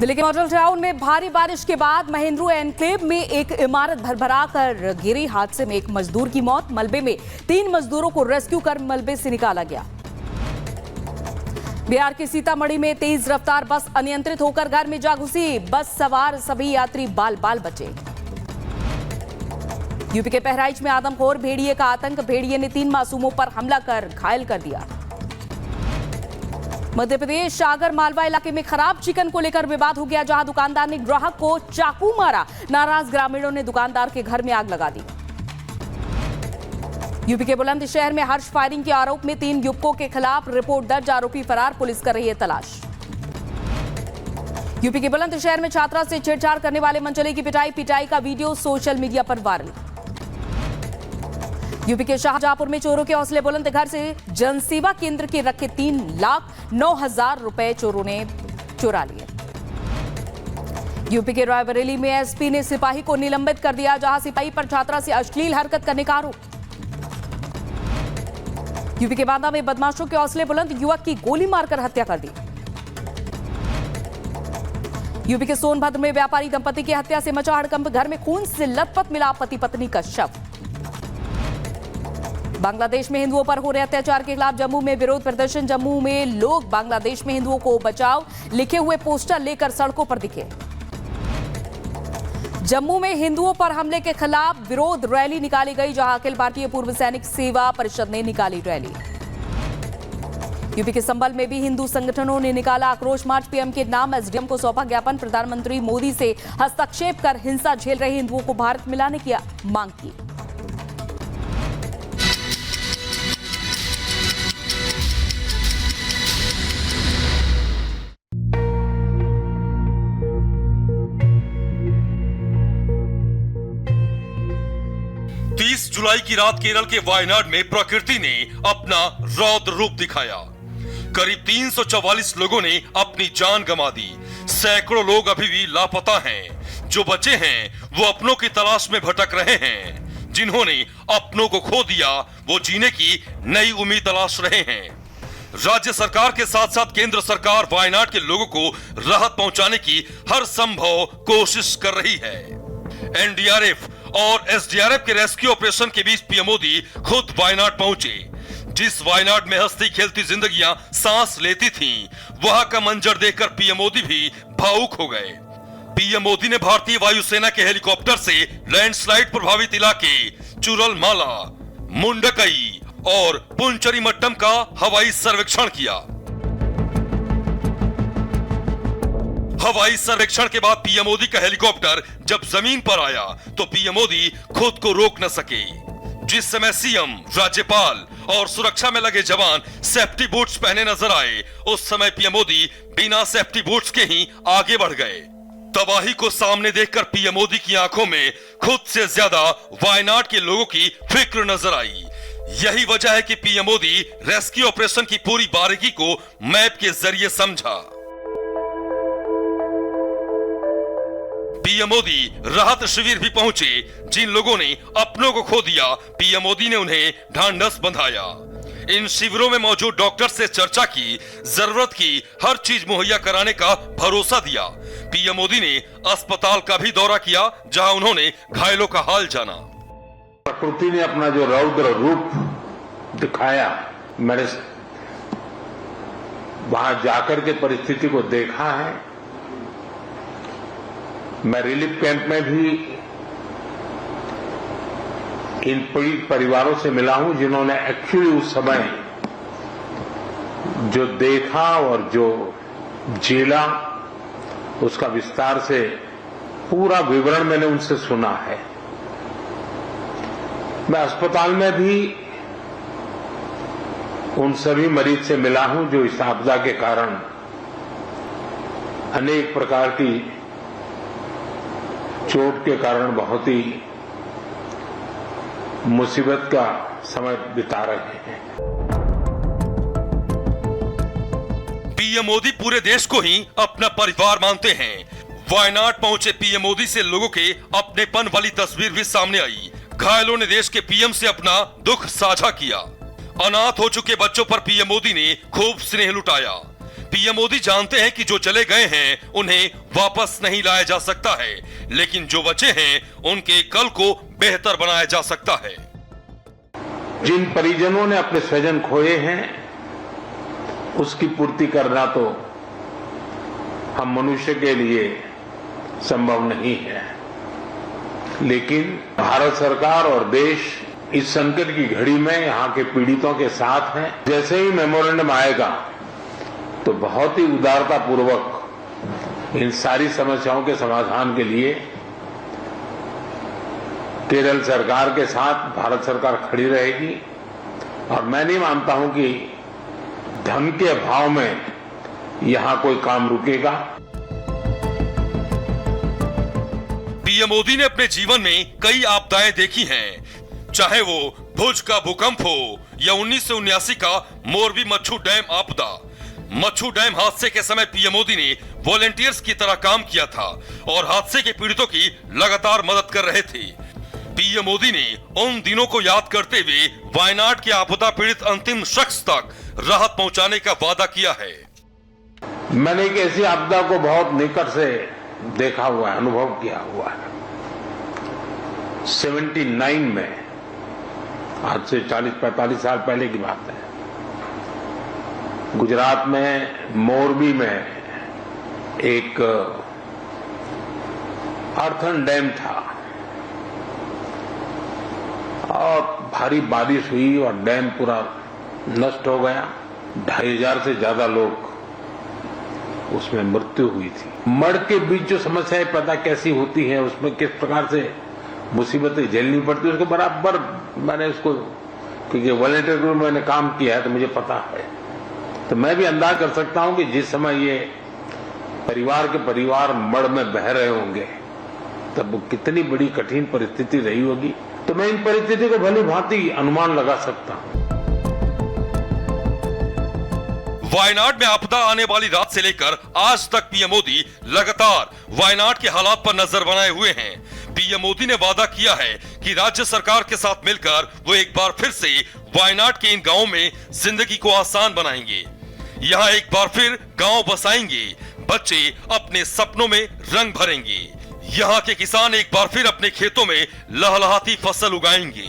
दिल्ली के model town में भारी बारिश के बाद महेंद्रू एनक्लेव में एक इमारत भरभरा कर गिरी। हादसे में एक मजदूर की मौत। मलबे में 3 मजदूरों को रेस्क्यू कर मलबे से निकाला गया। बिहार के सीतामढ़ी में तेज रफ्तार बस अनियंत्रित होकर घर में जा घुसी। बस सवार सभी यात्री बाल बाल बचे। यूपी के बहराइच में आदमखोर भेड़िए का आतंक। भेड़िए ने 3 मासूमों पर हमला कर घायल कर दिया। मध्य प्रदेश आगर मालवा इलाके में खराब चिकन को लेकर विवाद हो गया, जहां दुकानदार ने ग्राहक को चाकू मारा। नाराज ग्रामीणों ने दुकानदार के घर में आग लगा दी। यूपी के बुलंदशहर में हर्ष फायरिंग के आरोप में 3 युवकों के खिलाफ रिपोर्ट दर्ज। आरोपी फरार, पुलिस कर रही है तलाश। यूपी के बुलंदशहर में छात्रा से छेड़छाड़ करने वाले मनचले की पिटाई का वीडियो सोशल मीडिया पर वायरल। यूपी के शाहजहांपुर में चोरों के हौसले बुलंद। घर से जनसेवा केंद्र के रखे 3,09,000 रुपए चोरों ने चुरा लिए। यूपी के रायबरेली में एसपी ने सिपाही को निलंबित कर दिया, जहां सिपाही पर छात्रा से अश्लील हरकत करने का आरोप। यूपी के बांदा में बदमाशों के हौसले बुलंद। युवक की गोली मारकर हत्या कर दी। यूपी के सोनभद्र में व्यापारी दंपति की हत्या से मचा हड़कंप। घर में खून से लथपथ मिला पति पत्नी का शव। बांग्लादेश में हिंदुओं पर हो रहे अत्याचार के खिलाफ जम्मू में विरोध प्रदर्शन। जम्मू में लोग बांग्लादेश में हिंदुओं को बचाओ लिखे हुए पोस्टर लेकर सड़कों पर दिखे। जम्मू में हिंदुओं पर हमले के खिलाफ विरोध रैली निकाली गई, जहां अखिल भारतीय पूर्व सैनिक सेवा परिषद ने निकाली रैली। यूपी के संभल में भी हिंदू संगठनों ने निकाला आक्रोश मार्च। पीएम के नाम एसडीएम को सौंपा ज्ञापन। प्रधानमंत्री मोदी से हस्तक्षेप कर हिंसा झेल रहे हिंदुओं को भारत मिलाने की मांग की। जुलाई की रात केरल के वायनाड में प्रकृति ने अपना रौद्र रूप दिखाया। करीब 344 लोगों ने अपनी जान गंवा दी। सैकड़ों लोग अभी भी लापता हैं। जो बचे हैं वो अपनों की तलाश में भटक रहे हैं। जिन्होंने अपनों को खो दिया वो जीने की नई उम्मीद तलाश रहे हैं। राज्य सरकार के साथ साथ केंद्र सरकार वायनाड के लोगों को राहत पहुंचाने की हर संभव कोशिश कर रही है। एनडीआरएफ और एसडीआरएफ के रेस्क्यू ऑपरेशन के बीच पीएम मोदी खुद वायनाड पहुंचे। जिस वायनाड में हंसती खेलती जिंदगियां सांस लेती थीं, वहां का मंजर देखकर पीएम मोदी भी भावुक हो गए। पीएम मोदी ने भारतीय वायुसेना के हेलीकॉप्टर से लैंडस्लाइड प्रभावित इलाके चुरलमाला, मुंडकई और पुंचरीमट्टम का हवाई सर्वेक्षण किया। हवाई सर्वेक्षण के बाद पीएम मोदी का हेलीकॉप्टर जब जमीन पर आया तो पीएम मोदी खुद को रोक न सके। जिस समय सीएम, राज्यपाल और सुरक्षा में लगे जवान सेफ्टी बूट्स पहने नजर आए, उस समय पीएम मोदी बिना सेफ्टी बूट्स के ही आगे बढ़ गए। तबाही को सामने देखकर पीएम मोदी की आंखों में खुद से ज्यादा वायनाड के लोगों की फिक्र नजर आई। यही वजह है कि पीएम मोदी रेस्क्यू ऑपरेशन की पूरी बारीकी को मैप के जरिए समझा। पीएम मोदी राहत शिविर भी पहुंचे। जिन लोगों ने अपनों को खो दिया, पीएम मोदी ने उन्हें ढांढस बंधाया। इन शिविरों में मौजूद डॉक्टर से चर्चा की, जरूरत की हर चीज मुहैया कराने का भरोसा दिया। पीएम मोदी ने अस्पताल का भी दौरा किया, जहां उन्होंने घायलों का हाल जाना। प्रकृति ने अपना जो रौद्र रूप दिखाया, मैंने वहां जाकर के परिस्थिति को देखा है। मैं रिलीफ कैंप में भी इन पीड़ित परिवारों से मिला हूं, जिन्होंने एक्चुअली उस समय जो देखा और जो झेला, उसका विस्तार से पूरा विवरण मैंने उनसे सुना है। मैं अस्पताल में भी उन सभी मरीज से मिला हूं जो इस आपदा के कारण अनेक प्रकार की चोट के कारण बहुत ही मुसीबत का समय बिता रहे हैं। पीएम मोदी पूरे देश को ही अपना परिवार मानते हैं। वायनाड पहुंचे पीएम मोदी से लोगों के अपनेपन वाली तस्वीर भी सामने आई। घायलों ने देश के पीएम से अपना दुख साझा किया। अनाथ हो चुके बच्चों पर पीएम मोदी ने खूब स्नेह लुटाया। पीएम मोदी जानते हैं कि जो चले गए हैं उन्हें वापस नहीं लाया जा सकता है, लेकिन जो बचे हैं उनके कल को बेहतर बनाया जा सकता है। जिन परिजनों ने अपने स्वजन खोए हैं उसकी पूर्ति करना तो हम मनुष्य के लिए संभव नहीं है, लेकिन भारत सरकार और देश इस संकट की घड़ी में यहां के पीड़ितों के साथ है। जैसे ही मेमोरेंडम आएगा तो बहुत ही उदारता पूर्वक इन सारी समस्याओं के समाधान के लिए केरल सरकार के साथ भारत सरकार खड़ी रहेगी। और मैं नहीं मानता हूं कि धन के अभाव में यहां कोई काम रुकेगा। पीएम मोदी ने अपने जीवन में कई आपदाएं देखी हैं, चाहे वो भुज का भूकंप हो या 1979 का मोरबी मच्छू डैम आपदा। मच्छू डैम हादसे के समय पीएम मोदी ने वॉलेंटियर्स की तरह काम किया था और हादसे के पीड़ितों की लगातार मदद कर रहे थे। पीएम मोदी ने उन दिनों को याद करते हुए वायनाड के आपदा पीड़ित अंतिम शख्स तक राहत पहुंचाने का वादा किया है। मैंने एक ऐसी आपदा को बहुत निकट से देखा हुआ है, अनुभव किया हुआ है। 79 में, आज से 40-45 साल पहले की बात है, गुजरात में मोरबी में एक अर्थन डैम था और भारी बारिश हुई और डैम पूरा नष्ट हो गया। 2500 से ज्यादा लोग उसमें मृत्यु हुई थी। मड़ के बीच जो समस्याएं पैदा कैसी होती हैं, उसमें किस प्रकार से मुसीबतें झेलनी पड़ती है, उसको बराबर मैंने उसको, क्योंकि वॉलंटियर ग्रुप में मैंने काम किया है तो मुझे पता है। तो मैं भी अंदाज कर सकता हूं कि जिस समय ये परिवार के परिवार मड़ में बह रहे होंगे तब वो कितनी बड़ी कठिन परिस्थिति रही होगी। तो मैं इन परिस्थिति को भली भांति अनुमान लगा सकता हूं। वायनाड में आपदा आने वाली रात से लेकर आज तक पीएम मोदी लगातार वायनाड के हालात पर नजर बनाए हुए हैं। पीएम मोदी ने वादा किया है कि राज्य सरकार के साथ मिलकर वो एक बार फिर से वायनाड के इन गांवों में जिंदगी को आसान बनाएंगे। यहाँ एक बार फिर गांव बसाएंगे, बच्चे अपने सपनों में रंग भरेंगे। यहाँ के किसान एक बार फिर अपने खेतों में लहलहाती फसल उगाएंगे।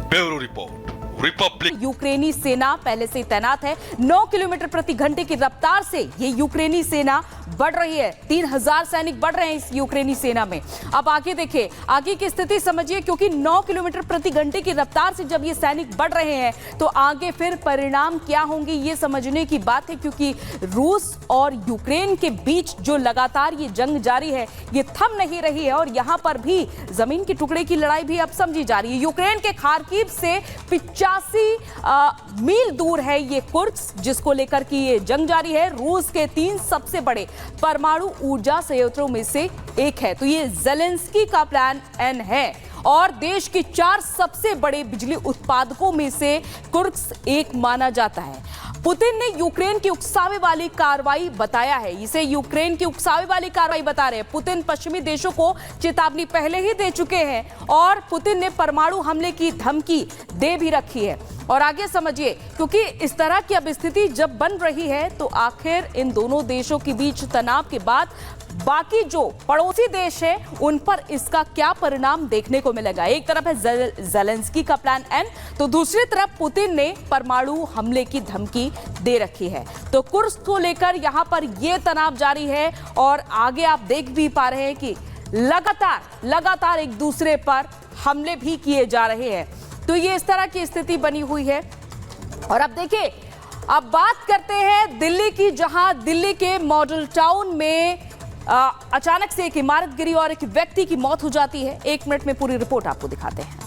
Bureau report, Republic. यूक्रेनी सेना पहले से तैनात है। 9 किलोमीटर प्रति घंटे की रफ्तार से ये यूक्रेनी सेना बढ़ रही है। 3000 सैनिक बढ़ रहे हैं इस यूक्रेनी सेना में। अब आगे देखिए, आगे की स्थिति समझिए, क्योंकि 9 किलोमीटर प्रति घंटे की रफ्तार से जब ये सैनिक बढ़ रहे हैं तो आगे फिर परिणाम क्या होंगे ये समझने की बात है, क्योंकि रूस और यूक्रेन के बीच जो लगातार ये जंग जारी है ये थम नहीं रही है और यहाँ पर भी जमीन के टुकड़े की लड़ाई भी अब समझी जा रही है। यूक्रेन के खार्किव से 85 मील दूर है ये कुर्स्क, जिसको लेकर की ये जंग जारी है। रूस के 3 सबसे बड़े परमाणु ऊर्जा संयंत्रों में से एक है। तो ये ज़ेलेंस्की का प्लान एन है और देश के 4 सबसे बड़े बिजली उत्पादकों में से कुर्स्क एक माना जाता है। पुतिन ने यूक्रेन की उकसावे वाली कार्रवाई बताया है, इसे यूक्रेन की उकसावे वाली कार्रवाई बता रहे हैं। पुतिन पश्चिमी देशों को चेतावनी पहले ही दे चुके हैं और पुतिन ने परमाणु हमले की धमकी दे भी रखी है। और आगे समझिए, क्योंकि इस तरह की अब स्थिति जब बन रही है तो आखिर इन दोनों देशों के बीच तनाव के बाद बाकी जो पड़ोसी देश है उन पर इसका क्या परिणाम देखने को मिलेगा। एक तरफ है ज़ेलेंस्की का प्लान एन, तो दूसरी तरफ पुतिन ने परमाणु हमले की धमकी दे रखी है। तो कुर्स्क को लेकर यहां पर यह तनाव जारी है और आगे आप देख भी पा रहे हैं कि लगातार एक दूसरे पर हमले भी किए जा रहे हैं। तो ये इस तरह की स्थिति बनी हुई है। और अब देखिए, अब बात करते हैं दिल्ली की, जहां दिल्ली के मॉडल टाउन में अचानक से एक इमारत गिरी और एक व्यक्ति की मौत हो जाती है। 1 मिनट में पूरी रिपोर्ट आपको दिखाते हैं।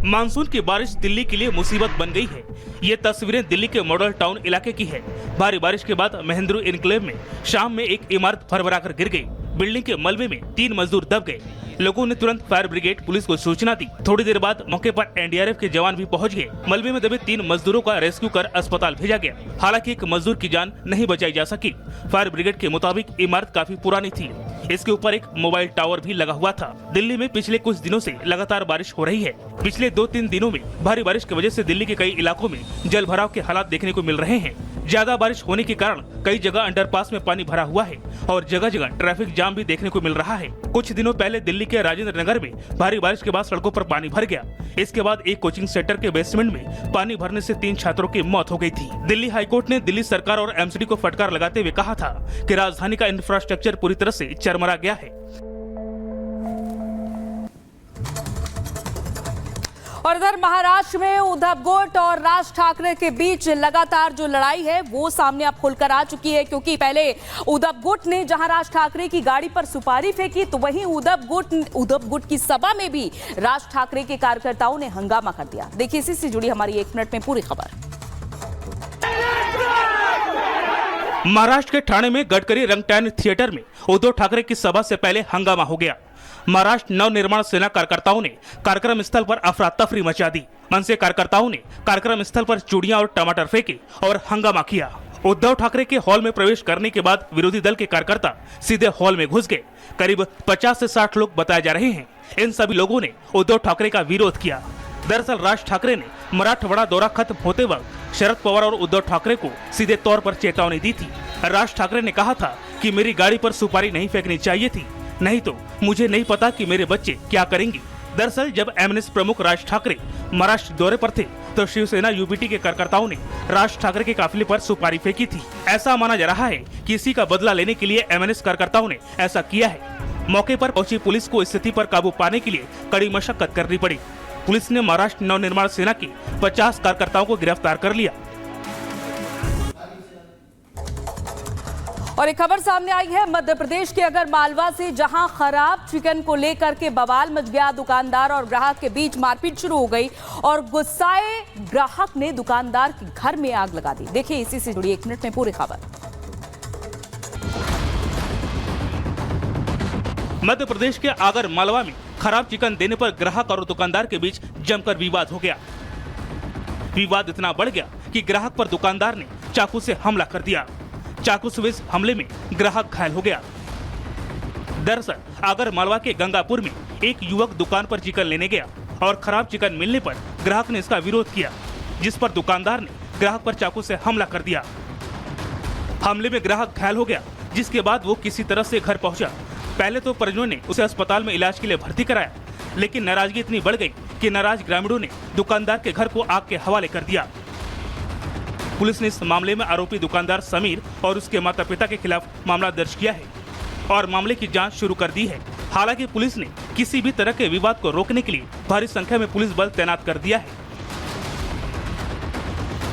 मानसून की बारिश दिल्ली के लिए मुसीबत बन गई है। ये तस्वीरें दिल्ली के मॉडल टाउन इलाके की है। भारी बारिश के बाद महेंद्रू इनक्लेव में शाम में एक इमारत भरभराकर गिर गई। बिल्डिंग के मलबे में 3 मजदूर दब गए। लोगों ने तुरंत फायर ब्रिगेड पुलिस को सूचना दी। थोड़ी देर बाद मौके पर एनडीआरएफ के जवान भी पहुंच गए। मलबे में दबे 3 मजदूरों का रेस्क्यू कर अस्पताल भेजा गया। हालांकि एक मजदूर की जान नहीं बचाई जा सकी। फायर ब्रिगेड के मुताबिक इमारत काफी पुरानी थी। इसके ऊपर एक मोबाइल टावर भी लगा हुआ था। दिल्ली में पिछले कुछ दिनों से लगातार बारिश हो रही है। पिछले 2-3 दिनों में भारी बारिश की वजह से दिल्ली के कई इलाकों में जल भराव के हालात देखने को मिल रहे हैं। ज्यादा बारिश होने के कारण कई जगह अंडरपास में पानी भरा हुआ है और जगह जगह ट्रैफिक जाम भी देखने को मिल रहा है। कुछ दिनों पहले दिल्ली के राजेंद्र नगर में भारी बारिश के बाद सड़कों पर पानी भर गया। इसके बाद एक कोचिंग सेंटर के बेसमेंट में पानी भरने से 3 छात्रों की मौत हो गई थी। दिल्ली हाईकोर्ट ने दिल्ली सरकार और एमसीडी को फटकार लगाते हुए कहा था कि राजधानी का इंफ्रास्ट्रक्चर पूरी तरह से चरमरा गया है। और इधर महाराष्ट्र में उद्धव गुट और राज ठाकरे के बीच लगातार जो लड़ाई है वो सामने अब खुलकर आ चुकी है, क्योंकि पहले उद्धव गुट ने जहां राज ठाकरे की गाड़ी पर सुपारी फेंकी तो वहीं उद्धव गुट की सभा में भी राज ठाकरे के कार्यकर्ताओं ने हंगामा कर दिया। देखिए, इसी से जुड़ी हमारी 1 मिनट में पूरी खबर। महाराष्ट्र के ठाणे में गडकरी रंगटैन थिएटर में उद्धव ठाकरे की सभा से पहले हंगामा हो गया। महाराष्ट्र नवनिर्माण सेना कार्यकर्ताओं ने कार्यक्रम स्थल पर अफरा तफरी मचा दी। मनसे कार्यकर्ताओं ने कार्यक्रम स्थल पर चूड़ियां और टमाटर फेंके और हंगामा किया। उद्धव ठाकरे के हॉल में प्रवेश करने के बाद विरोधी दल के कार्यकर्ता सीधे हॉल में घुस गए। करीब 50 से 60 लोग बताए जा रहे हैं। इन सभी लोगों ने उद्धव ठाकरे का विरोध किया। दरअसल राज ठाकरे ने मराठवाड़ा दौरा खत्म होते वक्त शरद पवार और उद्धव ठाकरे को सीधे तौर पर चेतावनी दी थी। राज ठाकरे ने कहा था कि मेरी गाड़ी पर सुपारी नहीं फेंकनी चाहिए थी, नहीं तो मुझे नहीं पता कि मेरे बच्चे क्या करेंगे। दरअसल जब एमएनएस प्रमुख राज ठाकरे महाराष्ट्र दौरे पर थे तो शिवसेना यूबीटी के कार्यकर्ताओं ने राज ठाकरे के काफिले पर सुपारी फेंकी थी। ऐसा माना जा रहा है कि इसी का बदला लेने के लिए एमएनएस कार्यकर्ताओं ने ऐसा किया है। मौके पर पहुंची पुलिस को स्थिति पर काबू पाने के लिए कड़ी मशक्कत करनी पड़ी। पुलिस ने महाराष्ट्र नवनिर्माण सेना के 50 कार्यकर्ताओं को गिरफ्तार कर लिया। और एक खबर सामने आई है मध्य प्रदेश के अगर मालवा से, जहां खराब चिकन को लेकर के बवाल मच गया। दुकानदार और ग्राहक के बीच मारपीट शुरू हो गई और गुस्साए ग्राहक ने दुकानदार के घर में आग लगा दी। देखिए, इसी से जुड़ी 1 मिनट में पूरी खबर। मध्य प्रदेश के आगर मालवा में खराब चिकन देने पर ग्राहक और दुकानदार के बीच जमकर विवाद हो गया। विवाद इतना बढ़ गया कि ग्राहक पर दुकानदार ने चाकू से हमला कर दिया। चाकू से इस हमले में ग्राहक घायल हो गया। दरअसल आगर मालवा के गंगापुर में एक युवक दुकान पर चिकन लेने गया और खराब चिकन मिलने पर ग्राहक ने इसका विरोध किया, जिस पर दुकानदार ने ग्राहक पर चाकू से हमला कर दिया। हमले में ग्राहक घायल हो गया, जिसके बाद वो किसी तरह से घर पहुंचा। पहले तो परिजनों ने उसे अस्पताल में इलाज के लिए भर्ती कराया, लेकिन नाराजगी इतनी बढ़ गई कि नाराज ग्रामीणों ने दुकानदार के घर को आग के हवाले कर दिया। पुलिस ने इस मामले में आरोपी दुकानदार समीर और उसके माता पिता के खिलाफ मामला दर्ज किया है और मामले की जांच शुरू कर दी है। हालांकि पुलिस ने किसी भी तरह के विवाद को रोकने के लिए भारी संख्या में पुलिस बल तैनात कर दिया है।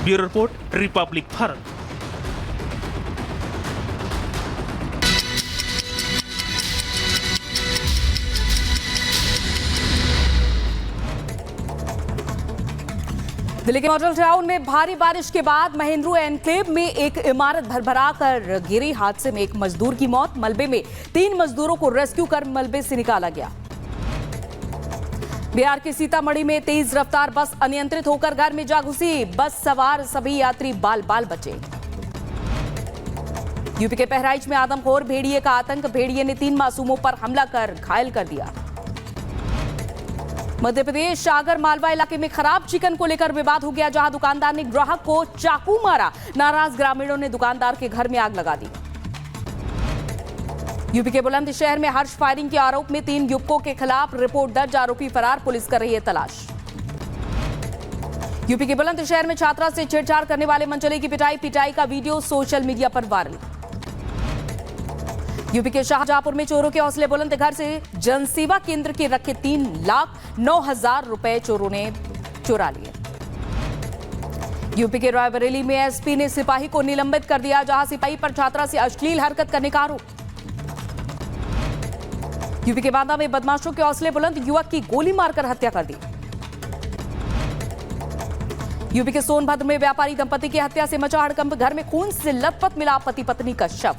Bureau report, Republic Bharat. Delhi के मॉडल टाउन में भारी बारिश के बाद महेंद्रू एनक्लेव में एक इमारत भरभरा कर गिरी। हादसे में एक मजदूर की मौत। मलबे में 3 मजदूरों को रेस्क्यू कर मलबे से निकाला गया। बिहार के सीतामढ़ी में तेज रफ्तार बस अनियंत्रित होकर घर में जा घुसी। बस सवार सभी यात्री बाल बाल बचे। यूपी के बहराइच में आदमखोर भेड़िए का आतंक। भेड़िए ने 3 मासूमों पर हमला कर घायल कर दिया। मध्य प्रदेश आगर मालवा इलाके में खराब चिकन को लेकर विवाद हो गया, जहां दुकानदार ने ग्राहक को चाकू मारा। नाराज ग्रामीणों ने दुकानदार के घर में आग लगा दी। यूपी के बुलंदशहर में हर्ष फायरिंग के आरोप में 3 युवकों के खिलाफ रिपोर्ट दर्ज। आरोपी फरार, पुलिस कर रही है तलाश। यूपी के बुलंदशहर में छात्रा से छेड़छाड़ करने वाले मंचले की पिटाई का वीडियो सोशल मीडिया पर वायरल। यूपी के शाहजहांपुर में चोरों के हौसले बुलंद। घर से जनसेवा केंद्र के रखे 3,09,000 रुपए चोरों ने चुरा लिए। यूपी के रायबरेली में एसपी ने सिपाही को निलंबित कर दिया, जहां सिपाही पर छात्रा से अश्लील हरकत करने का आरोप। यूपी के बांदा में बदमाशों के हौसले बुलंद। युवक की गोली मारकर हत्या कर दी। यूपी के सोनभद्र में व्यापारी दंपति की हत्या से मचा हड़कंप। घर में खून से लथपथ मिला पति पत्नी का शव।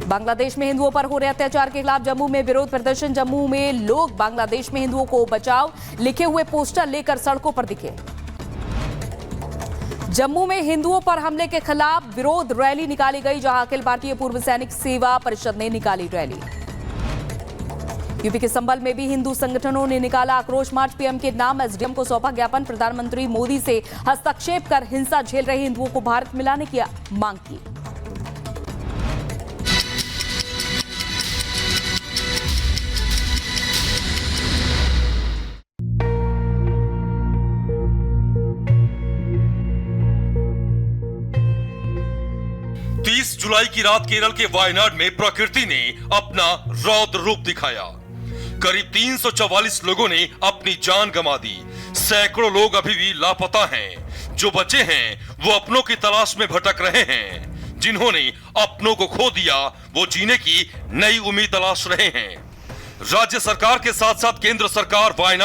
बांग्लादेश में हिंदुओं पर हो रहे अत्याचार के खिलाफ जम्मू में विरोध प्रदर्शन। जम्मू में लोग बांग्लादेश में हिंदुओं को बचाओ लिखे हुए पोस्टर लेकर सड़कों पर दिखे। जम्मू में हिंदुओं पर हमले के खिलाफ विरोध रैली निकाली गई, जहां अखिल भारतीय पूर्व सैनिक सेवा परिषद ने निकाली रैली। यूपी के संभल में भी हिंदू संगठनों ने निकाला आक्रोश मार्च। पीएम के नाम एसडीएम को सौंपा ज्ञापन। प्रधानमंत्री मोदी से हस्तक्षेप कर हिंसा झेल रहे हिंदुओं को भारत मिलाने की मांग की। जुलाई की रात केरल के वायनाड में प्रकृति ने अपना रौद्र रूप दिखाया। करीब 344 लोगों ने अपनी जान गंवा दी। सैकड़ों लोग अभी भी लापता हैं। जो बचे हैं वो अपनों की तलाश में भटक रहे हैं। जिन्होंने अपनों को खो दिया वो जीने की नई उम्मीद तलाश रहे हैं। राज्य सरकार के साथ साथ केंद्र सरकार वायनाड